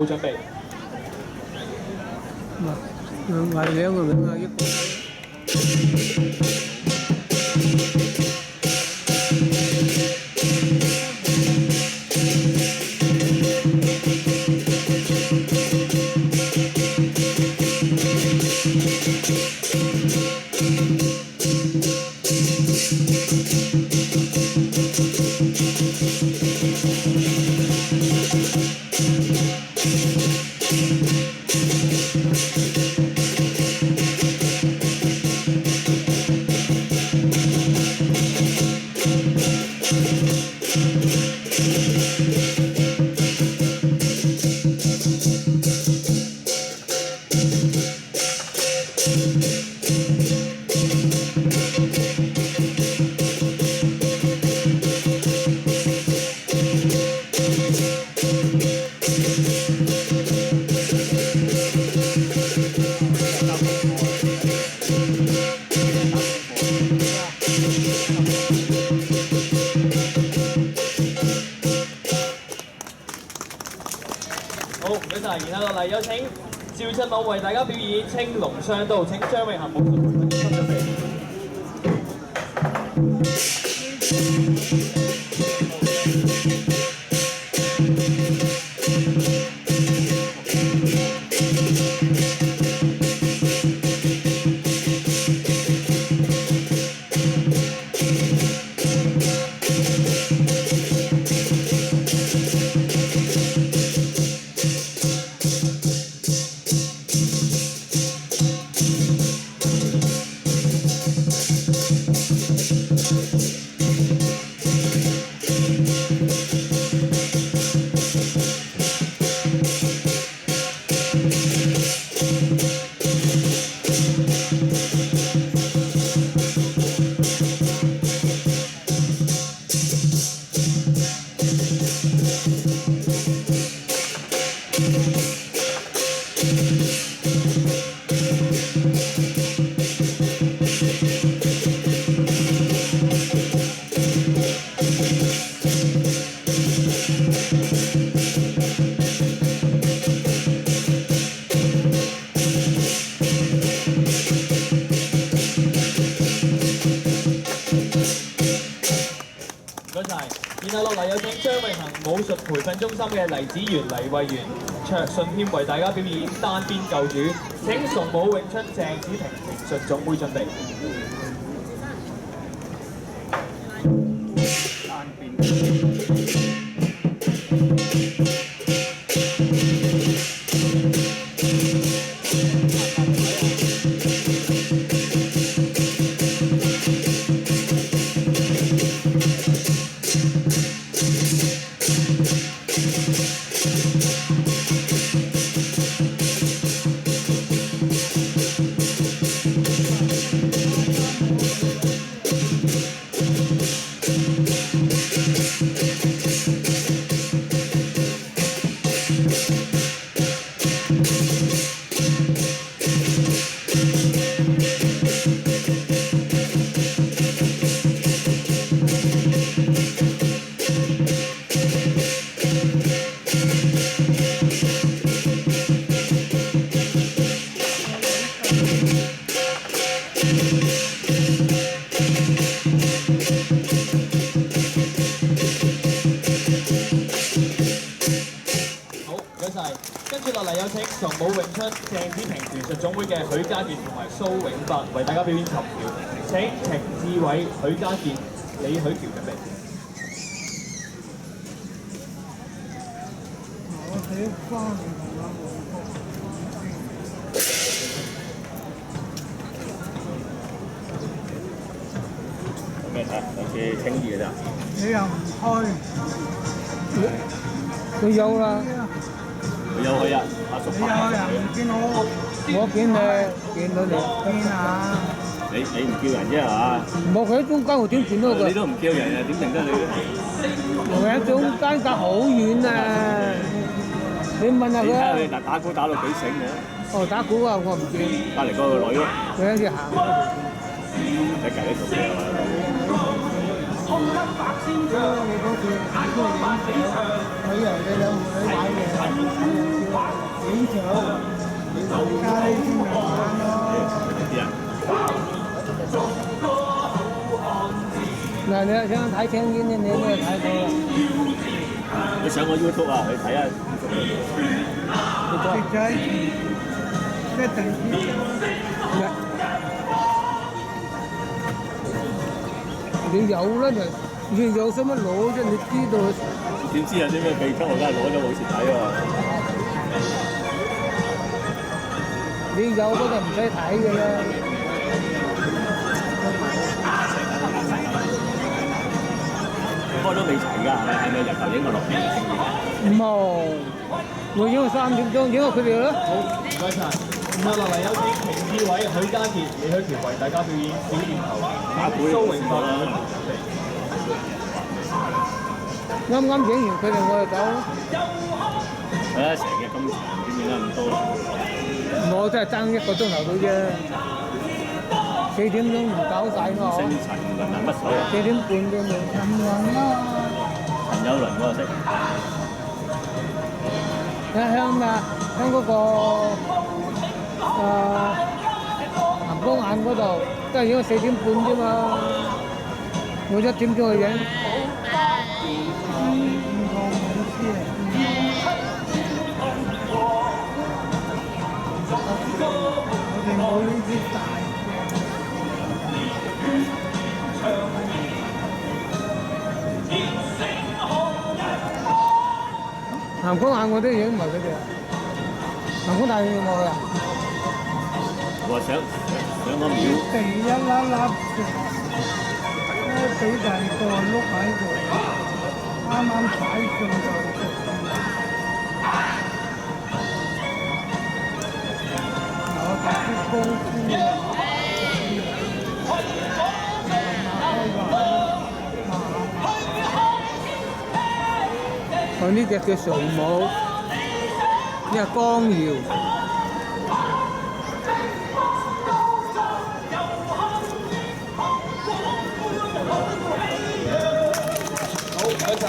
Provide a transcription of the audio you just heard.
好準備。係兩個人啊，一個。好，唔該曬。然後落嚟有請趙振朗為大家表演青龍雙刀，請張永恒武術培訓中心準備。唔該曬。然後落嚟有請張永恒武術培訓中心嘅黎子元、黎慧媛、卓順謙為大家表演單邊救主。請崇武詠春鄭子平評述總會準備。單邊。跟住落嚟有請崇武詠春鄭子平拳術總會嘅許家傑同埋蘇永發為大家表演琴橋。請程志偉、許家傑、李許橋準備。我睇翻有咩睇？好似輕易嘅咋？你又唔開？佢有啦。佢有去啊，阿叔你有人唔見我見你，見到你邊啊？你唔叫人啫係嘛？冇佢喺中間，我點見到佢？你都唔叫人啊？點認得你咧？我喺中間隔好遠啊！你問下佢啊！你睇佢打鼓打到幾醒嘅？哦，打鼓啊，我唔見。隔離嗰個女咯。佢喺度行。喺隔離度嘅係嘛？你嗰次喺度影相，佢由你兩母女買嘢，影相，你家呢先嚟玩咯。啲人嗱，你想睇青煙嘅，你都睇到啦。你上個 YouTube 啊，去睇下。直仔，一定你有啦就，你有使乜攞啫？你知道。點知有啲咩秘笈？我梗係攞咗冇蝕睇喎。你有嗰就唔使睇嘅啦。開都未齊㗎，係咪日頭影個落片？冇，我影到3點鐘，影到佢哋啦。好，唔該晒。咁啊，落嚟有請評議委許家傑、李許權為大家表演小念頭，蘇榮發兩位同準備。啱啱影完佢哋我就走啦。係啊，成日咁長，點影得咁多？我真係爭1個鐘頭到啫，4點鐘唔搞晒我。姓陳雲啊，乜水啊？ 4點半都冇。陳雲啦。陳友倫嗰個識。向嗰個南光眼嗰度，都係影到4點半啫嘛。我1點鐘去影。我哋冇呢啲大嘅。南光眼我都影唔係佢哋。南光大影有冇去啊？我想個廟。地一粒粒嘅，幾大個碌喺度，啱啱踩中就。我搭啲功夫。我呢隻叫傻帽，呢個光耀。好，唔該晒，